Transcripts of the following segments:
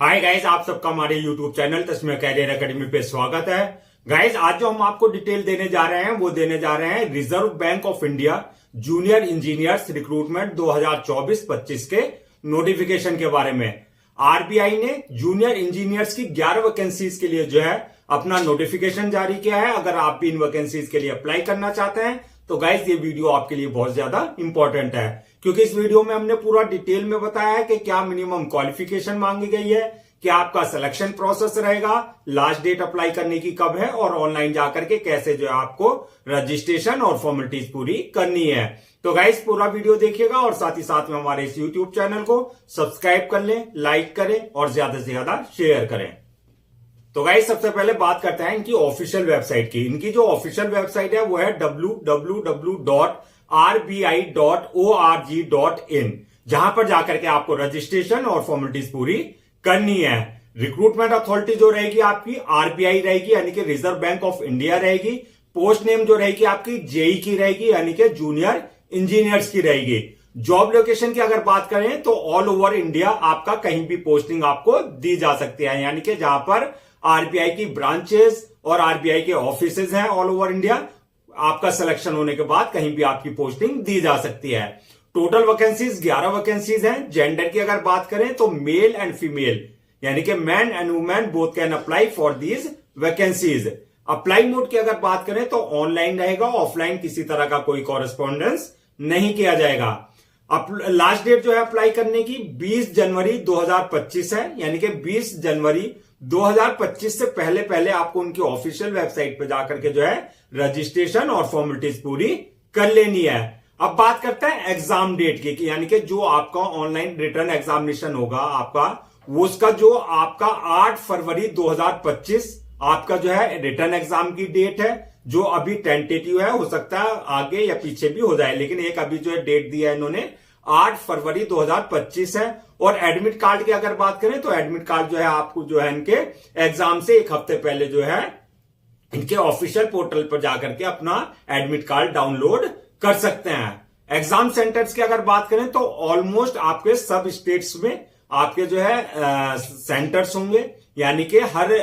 Hi guys, आप सबका हमारे यूट्यूब चैनल तस्मीर कैरियर एकेडमी पे स्वागत है। गाइस, आज जो हम आपको डिटेल देने जा रहे हैं वो देने जा रहे हैं reserve bank of India junior engineers recruitment 2024-25 के नोटिफिकेशन के बारे में। आरबीआई ने जूनियर इंजीनियर्स की 11 वैकेंसीज के लिए जो है अपना नोटिफिकेशन जारी किया है। अगर आप भी इन वैकेंसीज के लिए अप्लाई करना चाहते हैं तो गाइस ये वीडियो आपके लिए बहुत ज्यादा इंपॉर्टेंट है, क्योंकि इस वीडियो में हमने पूरा डिटेल में बताया है कि क्या मिनिमम क्वालिफिकेशन मांगी गई है, क्या आपका सिलेक्शन प्रोसेस रहेगा, लास्ट डेट अप्लाई करने की कब है और ऑनलाइन जाकर के कैसे जो है आपको रजिस्ट्रेशन और फॉर्मेलिटीज पूरी करनी है। तो गाइस पूरा वीडियो देखिएगा और साथ ही साथ में हमारे इस यूट्यूब चैनल को सब्सक्राइब कर लें, लाइक करें और ज्यादा से ज्यादा शेयर करें। तो गाइस सबसे पहले बात करते हैं इनकी ऑफिशियल वेबसाइट की। इनकी जो ऑफिशियल वेबसाइट है वो है www.rbi.org.in, जहां पर जाकर के आपको रजिस्ट्रेशन और फॉर्मेलिटीज पूरी करनी है। रिक्रूटमेंट अथॉरिटी जो रहेगी आपकी आरबीआई रहेगी, यानी कि रिजर्व बैंक ऑफ इंडिया रहेगी। पोस्ट नेम जो रहेगी आपकी जेई की रहेगी, यानी कि जूनियर इंजीनियर्स की रहेगी। जॉब लोकेशन की अगर बात करें तो ऑल ओवर इंडिया आपका कहीं भी पोस्टिंग आपको दी जा सकती है, यानी कि जहां पर आरबीआई की ब्रांचेस और आरबीआई के ऑफिसेज हैं ऑल ओवर इंडिया, आपका सिलेक्शन होने के बाद कहीं भी आपकी पोस्टिंग दी जा सकती है। टोटल वैकेंसीज 11 वैकेंसीज हैं। जेंडर की अगर बात करें तो मेल एंड फीमेल, यानी कि man and women both can apply for these vacancies. Apply mode की अगर बात करें तो ऑनलाइन रहेगा, ऑफलाइन किसी तरह का कोई कॉरेस्पॉन्डेंस नहीं किया जाएगा। लास्ट डेट जो है अप्लाई करने की 20 जनवरी 2025 है, यानी कि 20 जनवरी 2025 से पहले पहले आपको उनकी ऑफिशियल वेबसाइट पे जाकर के जो है रजिस्ट्रेशन और फॉर्मेलिटीज पूरी कर लेनी है। अब बात करते हैं एग्जाम डेट की, यानी कि जो आपका ऑनलाइन रिटर्न एग्जामिनेशन होगा आपका, वो उसका जो आपका 8 फरवरी 2025 आपका जो है रिटर्न एग्जाम की डेट है, जो अभी टेंटेटिव है, हो सकता है आगे या पीछे भी हो जाए, लेकिन एक अभी जो है डेट दिया है इन्होंने 8 फरवरी 2025 है। और एडमिट कार्ड की अगर बात करें तो एडमिट कार्ड जो है आपको जो है इनके एग्जाम से एक हफ्ते पहले जो है इनके ऑफिशियल पोर्टल पर जाकर के अपना एडमिट कार्ड डाउनलोड कर सकते हैं। एग्जाम सेंटर्स की अगर बात करें तो ऑलमोस्ट आपके सब स्टेट्स में आपके जो है सेंटर्स होंगे, यानी कि हर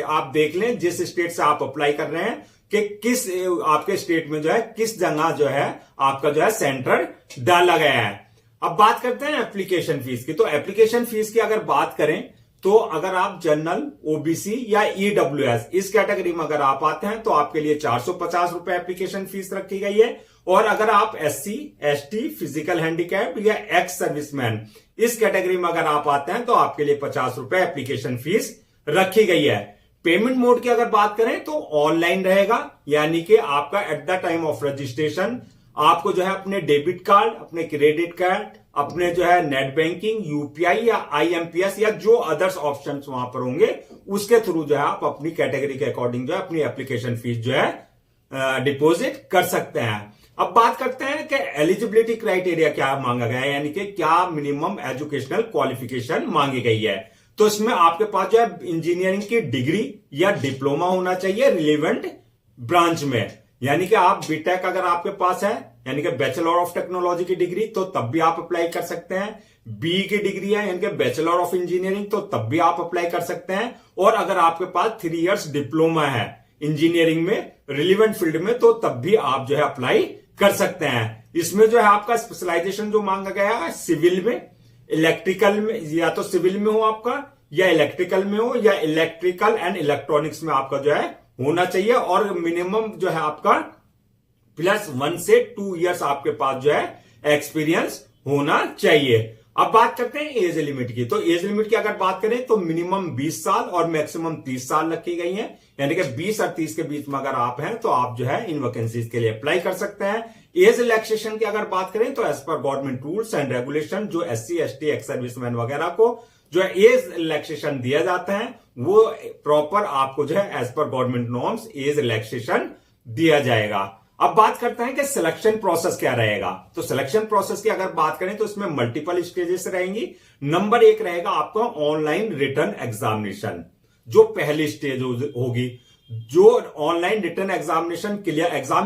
आप देख लें जिस स्टेट से आप अप्लाई कर रहे हैं कि किस आपके स्टेट में जो है किस जगह जो है आपका जो है सेंटर डाला गया है। अब बात करते हैं एप्लीकेशन फीस की। तो एप्लीकेशन फीस की अगर बात करें तो अगर आप जनरल, ओबीसी या ईडब्ल्यूएस इस कैटेगरी में अगर आप आते हैं तो आपके लिए 450 रुपए एप्लीकेशन फीस रखी गई है। और अगर आप एससी, एसटी, फिजिकल हैंडीकैप या एक्स सर्विसमैन इस कैटेगरी में अगर आप आते हैं तो आपके लिए 50 रुपए एप्लीकेशन फीस रखी गई है। पेमेंट मोड की अगर बात करें तो ऑनलाइन रहेगा, यानी कि आपका at the time of registration आपको जो है अपने डेबिट कार्ड, अपने क्रेडिट कार्ड, अपने जो है नेट बैंकिंग, यूपीआई या आईएमपीएस या जो अदर्स ऑप्शंस वहां पर होंगे उसके थ्रू जो है आप अपनी कैटेगरी के अकॉर्डिंग जो है अपनी एप्लीकेशन फीस जो है डिपॉजिट कर सकते हैं। अब बात करते हैं कि एलिजिबिलिटी क्राइटेरिया क्या मांगा गया है, यानी कि क्या मिनिमम एजुकेशनल क्वालिफिकेशन मांगी गई है। तो इसमें आपके पास जो है इंजीनियरिंग की डिग्री या डिप्लोमा होना चाहिए रिलेवेंट ब्रांच में, यानी कि आप बीटेक अगर आपके पास है, यानी कि बैचलर ऑफ टेक्नोलॉजी की डिग्री, तो तब भी आप अप्लाई कर सकते हैं। बी की डिग्री है, यानी कि बैचलर ऑफ इंजीनियरिंग, तो तब भी आप अप्लाई कर सकते हैं। और अगर आपके पास 3 इयर्स डिप्लोमा है इंजीनियरिंग में रिलेवेंट फील्ड में, तो तब भी आप जो है अप्लाई कर सकते हैं। इसमें जो है आपका स्पेशलाइजेशन जो मांगा गया है सिविल में, इलेक्ट्रिकल में, या तो सिविल में हो आपका या इलेक्ट्रिकल में हो या इलेक्ट्रिकल एंड इलेक्ट्रॉनिक्स में आपका जो है होना चाहिए। और मिनिमम जो है आपका +1 से 2 इयर्स आपके पास जो है एक्सपीरियंस होना चाहिए। अब बात करते हैं एज लिमिट की। तो एज लिमिट की अगर बात करें तो मिनिमम 20 साल और मैक्सिमम 30 साल रखी गई है, यानी कि 20 और 30 के बीच में अगर आप हैं तो आप जो है इन वैकेंसीज के लिए अप्लाई कर सकते हैं। एज रिलैक्सेशन की अगर बात करें तो as per government rules and regulation जो एससी, एसटी, एक्स सर्विसमैन वगैरह को जो है एज रिलैक्सेशन दिया जाता है वो प्रॉपर आपको जो है as per government norms age relaxation दिया जाएगा। अब बात करते हैं कि सिलेक्शन प्रोसेस क्या रहेगा। तो सिलेक्शन प्रोसेस की अगर बात करें तो इसमें मल्टीपल स्टेजेस रहेंगी। नंबर 1 रहेगा आपका ऑनलाइन रिटर्न एग्जामिनेशन, जो पहली स्टेज होगी। जो ऑनलाइन रिटर्न एग्जाम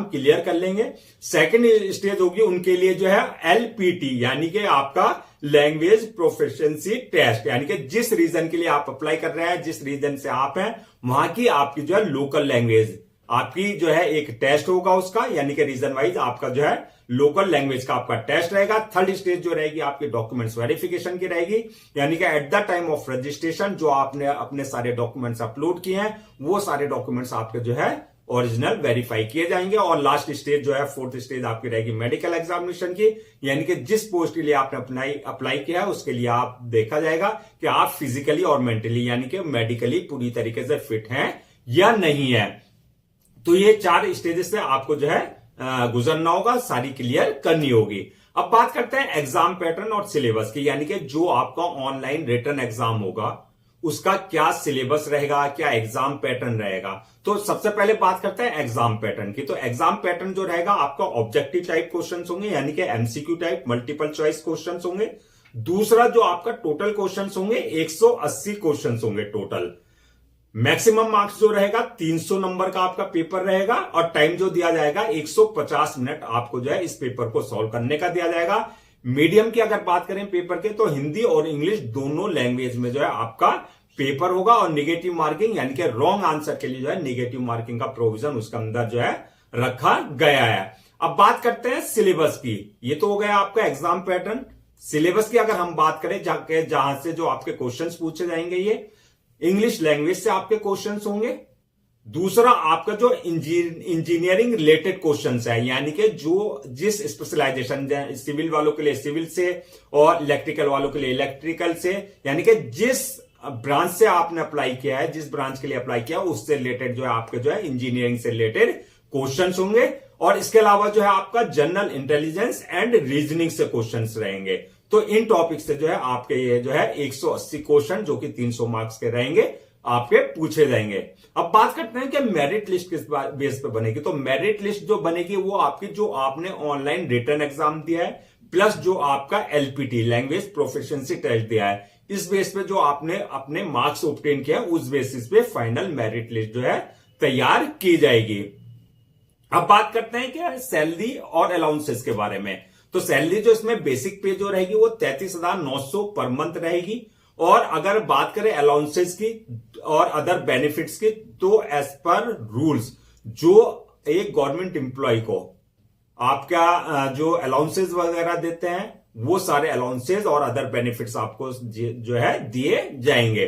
क्लियर कर लेंगे। सेकंड स्टेज होगी उनके लिए जो है LPT, यानी कि आपका लैंग्वेज प्रोफिशिएंसी टेस्ट, यानी कि जिस रीजन के लिए आप अप्लाई कर रहे हैं, जिस रीजन से आप हैं, वहां की आपकी जो है लोकल लैंग्वेज आपकी जो है एक टेस्ट होगा उसका, यानी कि रीजन वाइज आपका जो है लोकल लैंग्वेज का आपका टेस्ट रहेगा। थर्ड स्टेज जो रहेगी आपकी डॉक्यूमेंट्स वेरिफिकेशन की रहेगी, यानी कि at the time of registration जो आपने अपने सारे डॉक्यूमेंट्स अपलोड किए हैं वो सारे डॉक्यूमेंट्स आपके जो है ओरिजिनल वेरीफाई किए जाएंगे। और लास्ट स्टेज जो है फोर्थ स्टेज आपकी रहेगी मेडिकल एग्जामिनेशन की, यानी कि जिस पोस्ट के लिए आपने अप्लाई किया है उसके लिए आप देखा जाएगा कि आप फिजिकली और मेंटली यानी कि मेडिकली पूरी तरीके से फिट हैं या नहीं है। तो ये 4 स्टेजेस से आपको जो है गुजरना होगा, सारी क्लियर करनी होगी। अब बात करते हैं एग्जाम पैटर्न और सिलेबस की, यानी कि जो आपका ऑनलाइन रिटन एग्जाम होगा उसका क्या सिलेबस रहेगा, क्या एग्जाम पैटर्न रहेगा। तो सबसे पहले बात करते हैं एग्जाम पैटर्न की। तो एग्जाम पैटर्न जो रहेगा आपका ऑब्जेक्टिव टाइप क्वेश्चंस होंगे, यानी कि MCQ type multiple choice questions होंगे। दूसरा जो आपका टोटल क्वेश्चंस होंगे 180 क्वेश्चंस होंगे टोटल। मैक्सिमम मार्क्स जो रहेगा 300 नंबर का आपका पेपर रहेगा और टाइम जो दिया जाएगा 150 मिनट आपको जो है इस पेपर को सॉल्व करने का दिया जाएगा। मीडियम की अगर बात करें पेपर के तो हिंदी और इंग्लिश दोनों लैंग्वेज में जो है आपका पेपर होगा। और निगेटिव मार्किंग यानी कि रॉन्ग आंसर के लिए जो है निगेटिव मार्किंग का प्रोविजन उसके अंदर जो है रखा गया है। अब बात करते हैं सिलेबस की। ये तो हो गया आपका एग्जाम पैटर्न। सिलेबस की अगर हम बात करें जहां से जो आपके क्वेश्चंस पूछे जाएंगे ये इंग्लिश लैंग्वेज से आपके क्वेश्चंस होंगे। दूसरा आपका जो इंजीनियरिंग रिलेटेड क्वेश्चंस है, यानी कि जो जिस स्पेशलाइजेशन सिविल वालों के लिए सिविल से और इलेक्ट्रिकल वालों के लिए इलेक्ट्रिकल से, यानी कि जिस ब्रांच से आपने अप्लाई किया है, जिस ब्रांच के लिए अप्लाई किया उससे रिलेटेड जो है आपके जो है इंजीनियरिंग से रिलेटेड क्वेश्चंस होंगे। और इसके अलावा जो है आपका जनरल इंटेलिजेंस एंड रीजनिंग से क्वेश्चंस रहेंगे। तो इन टॉपिक से जो है आपके ये जो है 180 क्वेश्चन जो कि 300 मार्क्स के रहेंगे आपके पूछे जाएंगे। अब बात करते हैं कि मेरिट लिस्ट किस बेस पे बनेगी। तो मेरिट लिस्ट जो बनेगी वो आपकी जो आपने ऑनलाइन रिटन एग्जाम दिया है प्लस जो आपका LPT लैंग्वेज प्रोफिशिएंसी टेस्ट दिया है, इस बेस पे जो आपने अपने मार्क्स ऑब्टेन किया उस बेसिस पे फाइनल मेरिट लिस्ट जो है तैयार की जाएगी। अब बात करते हैं कि सैलरी और अलाउंसेस के बारे में। तो सैलरी जो इसमें बेसिक पे जो रहेगी वो 33,900 पर मंथ रहेगी। और अगर बात करें अलाउंसेस की और अदर बेनिफिट्स की तो एज पर रूल्स जो एक गवर्नमेंट एम्प्लॉय को आपका जो अलाउंसेस वगैरह देते हैं वो सारे अलाउंसेस और अदर बेनिफिट्स आपको जो है दिए जाएंगे।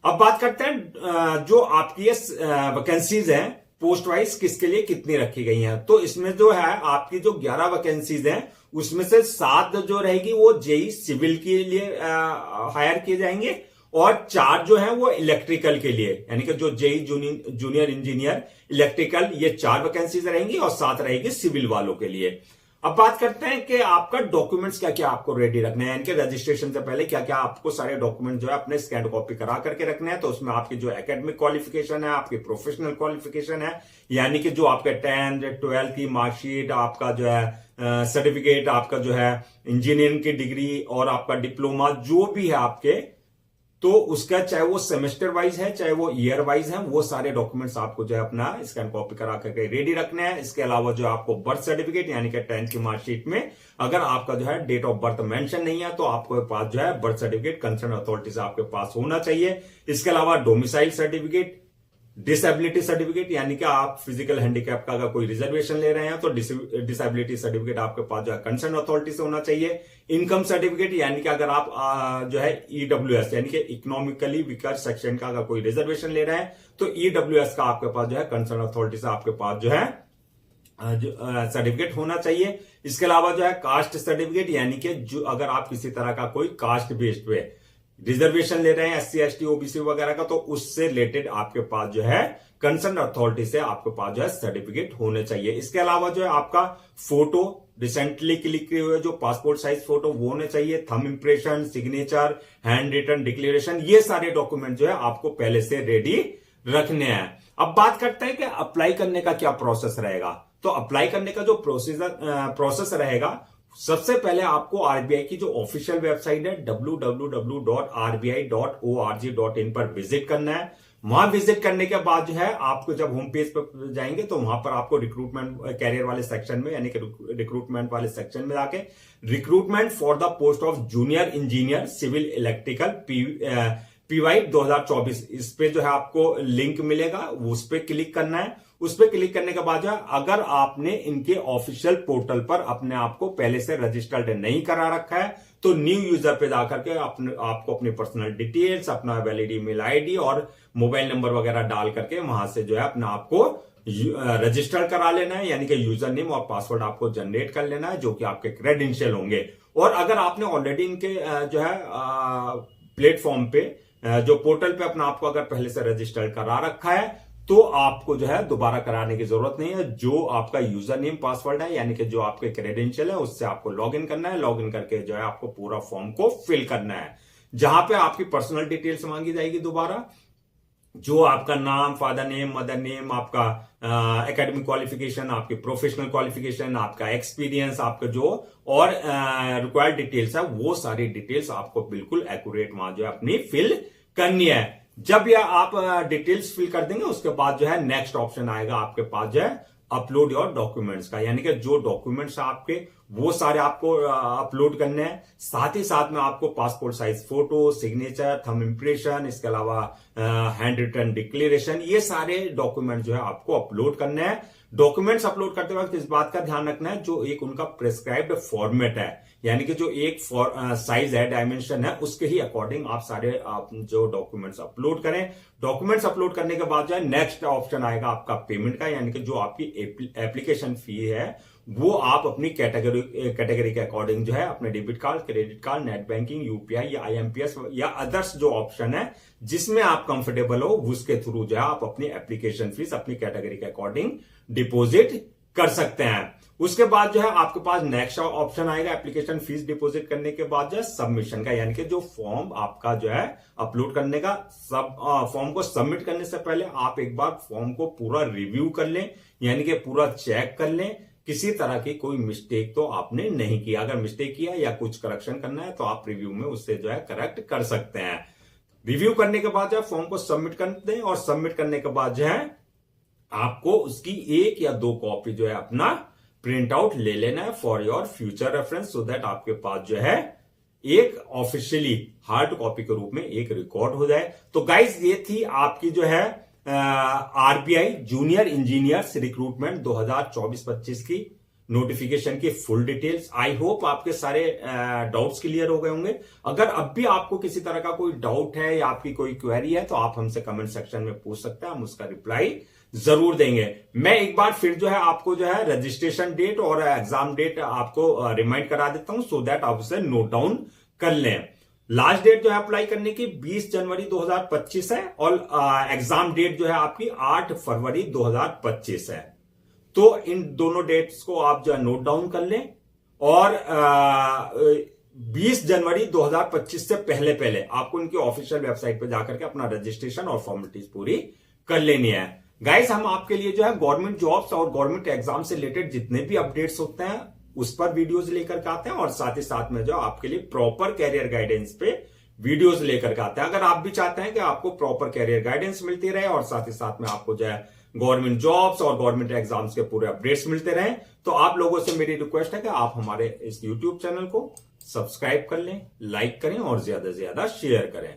अब बात करते हैं जो आपकी वैकेंसीज हैं पोस्ट वाइज किसके लिए कितनी रखी गई हैं। तो इसमें जो है आपकी जो 11 वैकेंसीज हैं उसमें से 7 जो रहेगी वो JEE सिविल के लिए हायर किए जाएंगे और 4 जो है वो इलेक्ट्रिकल के लिए, यानी कि जो JEE जूनियर इंजीनियर इलेक्ट्रिकल, ये 4 वैकेंसीज रहेंगी और 7 रहेगी सिविल वालों के लिए। अब बात करते हैं कि आपका डॉक्यूमेंट्स क्या क्या आपको रेडी रखना है, यानी कि रजिस्ट्रेशन से पहले क्या क्या आपको सारे डॉक्यूमेंट जो है अपने स्कैन कॉपी करा करके रखने हैं। तो उसमें आपकी जो एकेडमिक क्वालिफिकेशन है, आपकी प्रोफेशनल क्वालिफिकेशन है, यानी कि जो आपके 10th 12th की मार्कशीट, आपका जो है सर्टिफिकेट, आपका जो है इंजीनियरिंग की डिग्री और आपका डिप्लोमा जो भी है आपके, तो उसका चाहे वो सेमेस्टर वाइज है चाहे वो ईयर वाइज है, वो सारे डॉक्यूमेंट्स आपको जो है अपना स्कैन कॉपी करा करके रेडी रखने हैं। इसके अलावा जो आपको बर्थ सर्टिफिकेट यानी कि 10th की मार्कशीट में अगर आपका जो है डेट ऑफ बर्थ मेंशन नहीं है तो आपके पास जो है बर्थ सर्टिफिकेट कंसर्न अथॉरिटी से आपके पास होना चाहिए। इसके अलावा डोमिसाइल सर्टिफिकेट, डिसेबिलिटी सर्टिफिकेट, यानी कि आप फिजिकल हैंडीकैप का अगर कोई रिजर्वेशन ले रहे हैं तो डिसेबिलिटी सर्टिफिकेट आपके पास जो है कंसर्न अथॉरिटी से होना चाहिए। इनकम सर्टिफिकेट, यानी कि अगर आप जो है EWS यानी कि इकोनॉमिकली वीकर सेक्शन का अगर कोई रिजर्वेशन ले रहे हैं तो EWS का आपके पास जो है कंसर्न अथॉरिटी से आपके पास जो है सर्टिफिकेट होना चाहिए। इसके अलावा जो है कास्ट सर्टिफिकेट, यानी कि जो अगर आप किसी तरह का कोई कास्ट बेस्ड पे रिजर्वेशन ले रहे हैं SC ST OBC वगैरह का, तो उससे रिलेटेड आपके पास जो है कंसर्न अथॉरिटी से आपके पास जो है सर्टिफिकेट होने चाहिए। इसके अलावा जो है आपका फोटो रिसेंटली क्लिक किए हुए जो पासपोर्ट साइज फोटो वो होने चाहिए, thumb impression, signature, handwritten declaration, ये सारे डॉक्यूमेंट जो है आपको पहले से रेडी रखने हैं। अब बात करते हैं कि अप्लाई करने का क्या प्रोसेस रहेगा। तो अप्लाई करने का जो प्रोसेस रहेगा, सबसे पहले आपको RBI की जो ऑफिशियल वेबसाइट है www.rbi.org.in पर विजिट करना है। वहां विजिट करने के बाद जो है आपको जब होम पेज पर जाएंगे तो वहां पर आपको रिक्रूटमेंट कैरियर वाले सेक्शन में यानी कि रिक्रूटमेंट वाले सेक्शन में जाके recruitment for the post of junior engineer civil electrical PY 2024 इस पे जो है आपको लिंक मिलेगा, उस पे क्लिक करना है। उस पे क्लिक करने के बाद जो है अगर आपने इनके ऑफिशियल पोर्टल पर अपने आप को पहले से रजिस्टर्ड नहीं करा रखा है तो न्यू यूजर पे जाकर के आपको अपनी पर्सनल डिटेल्स, अपना वैलिड ईमेल आईडी और मोबाइल नंबर वगैरह डाल करके वहां से जो है अपने आप को रजिस्टर करा लेना है, यानी कि यूजर नेम और पासवर्ड आपको जनरेट कर लेना है जो कि आपके क्रेडेंशियल होंगे। और अगर आपने ऑलरेडी इनके जो है प्लेटफॉर्म पे जो पोर्टल पे अपना आपको अगर पहले से रजिस्टर करा रखा है तो आपको जो है दोबारा कराने की जरूरत नहीं है। जो आपका यूजर नेम पासवर्ड है यानी कि जो आपके क्रेडेंशियल है उससे आपको लॉगिन करना है। लॉगिन करके जो है आपको पूरा फॉर्म को फिल करना है, जहां पे आपकी पर्सनल डिटेल्स मांगी जाएगी दोबारा, जो आपका नाम, फादर नेम, मदर नेम, आपका एकेडमिक क्वालिफिकेशन, आपकी प्रोफेशनल क्वालिफिकेशन, आपका एक्सपीरियंस, आपका जो और रिक्वायर्ड डिटेल्स है वो सारी डिटेल्स आपको बिल्कुल एक्यूरेट वहां जो है अपनी फिल करनी है। जब यह आप डिटेल्स फिल कर देंगे उसके बाद जो है नेक्स्ट ऑप्शन आएगा आपके पास जो है अपलोड योर डॉक्यूमेंट्स का, यानी कि जो डॉक्यूमेंट्स आपके वो सारे आपको अपलोड करने हैं। साथ ही साथ में आपको passport size photo, signature, thumb impression, इसके अलावा हैंड रिटन डिक्लेरेशन, ये सारे डॉक्यूमेंट जो है आपको अपलोड करने हैं। डॉक्यूमेंट्स अपलोड करते वक्त इस बात का ध्यान रखना है जो एक उनका प्रिस्क्राइब्ड फॉर्मेट है, यानी कि जो एक साइज है, डायमेंशन है, उसके ही अकॉर्डिंग आप सारे जो डॉक्यूमेंट्स अपलोड करें। डॉक्यूमेंट्स अपलोड करने के बाद जो है नेक्स्ट ऑप्शन आएगा आपका पेमेंट का, यानी कि जो आपकी एप्लीकेशन फी है वो आप अपनी कैटेगरी के अकॉर्डिंग जो है अपने debit card, credit card, net banking, UPI या IMPS या अदर्स जो ऑप्शन है जिसमें आप कंफर्टेबल हो उसके थ्रू जो है आप अपनी एप्लीकेशन फीस अपनी कैटेगरी के अकॉर्डिंग डिपॉजिट कर सकते हैं। उसके बाद जो है आपके पास नेक्स्ट ऑप्शन आएगा एप्लीकेशन फीस डिपॉजिट करने के बाद जो है सबमिशन का, यानी कि जो फॉर्म आपका जो है अपलोड करने का, फॉर्म को सबमिट करने से पहले आप एक बार फॉर्म को पूरा रिव्यू कर लें, यानी कि पूरा चेक कर लें। किसी तरह की कोई मिस्टेक तो आपने नहीं किया, अगर मिस्टेक किया या कुछ करेक्शन करना है तो आप रिव्यू में उससे जो है करेक्ट कर सकते हैं। रिव्यू करने के बाद जो है फॉर्म को सबमिट कर दें और सबमिट करने के बाद जो है आपको उसकी 1 या 2 कॉपी जो है अपना प्रिंट आउट ले लेना है for your future reference, so that आपके पास जो है एक ऑफिशियली हार्ड कॉपी के रूप में एक रिकॉर्ड हो जाए। तो गाइज ये थी आपकी जो है RBI जूनियर इंजीनियर्स रिक्रूटमेंट 2024-25 की नोटिफिकेशन की फुल डिटेल्स। आई होप आपके सारे डाउट्स क्लियर हो गए होंगे। अगर अब भी आपको किसी तरह का कोई डाउट है या आपकी कोई क्वेरी है तो आप हमसे कमेंट सेक्शन में पूछ सकते हैं, हम उसका रिप्लाई जरूर देंगे। मैं एक बार फिर जो है आपको जो है रजिस्ट्रेशन डेट और एग्जाम डेट आपको रिमाइंड करा देता हूं, सो दैट आप उसे नोट डाउन कर लें। लास्ट डेट जो है अप्लाई करने की 20 जनवरी 2025 है और एग्जाम डेट जो है आपकी 8 फरवरी 2025 है। तो इन दोनों डेट्स को आप जो है नोट डाउन कर लें और 20 जनवरी 2025 से पहले पहले आपको इनकी ऑफिशियल वेबसाइट पर जाकर के अपना रजिस्ट्रेशन और फॉर्मेलिटीज पूरी कर लेनी है। गाइस हम आपके लिए जो है गवर्नमेंट जॉब्स और गवर्नमेंट एग्जाम से रिलेटेड जितने भी अपडेट्स होते हैं उस पर वीडियोस लेकर के आते हैं और साथ ही साथ में जो आपके लिए प्रॉपर कैरियर गाइडेंस पे वीडियोस लेकर के आते हैं। अगर आप भी चाहते हैं कि आपको प्रॉपर कैरियर गाइडेंस मिलती रहे और साथ ही साथ में आपको जो है गवर्नमेंट जॉब्स और गवर्नमेंट एग्जाम्स के पूरे अपडेट्स मिलते रहे, तो आप लोगों से मेरी रिक्वेस्ट है कि आप हमारे इस यूट्यूब चैनल को सब्सक्राइब कर लें, लाइक करें और ज्यादा से ज्यादा शेयर करें।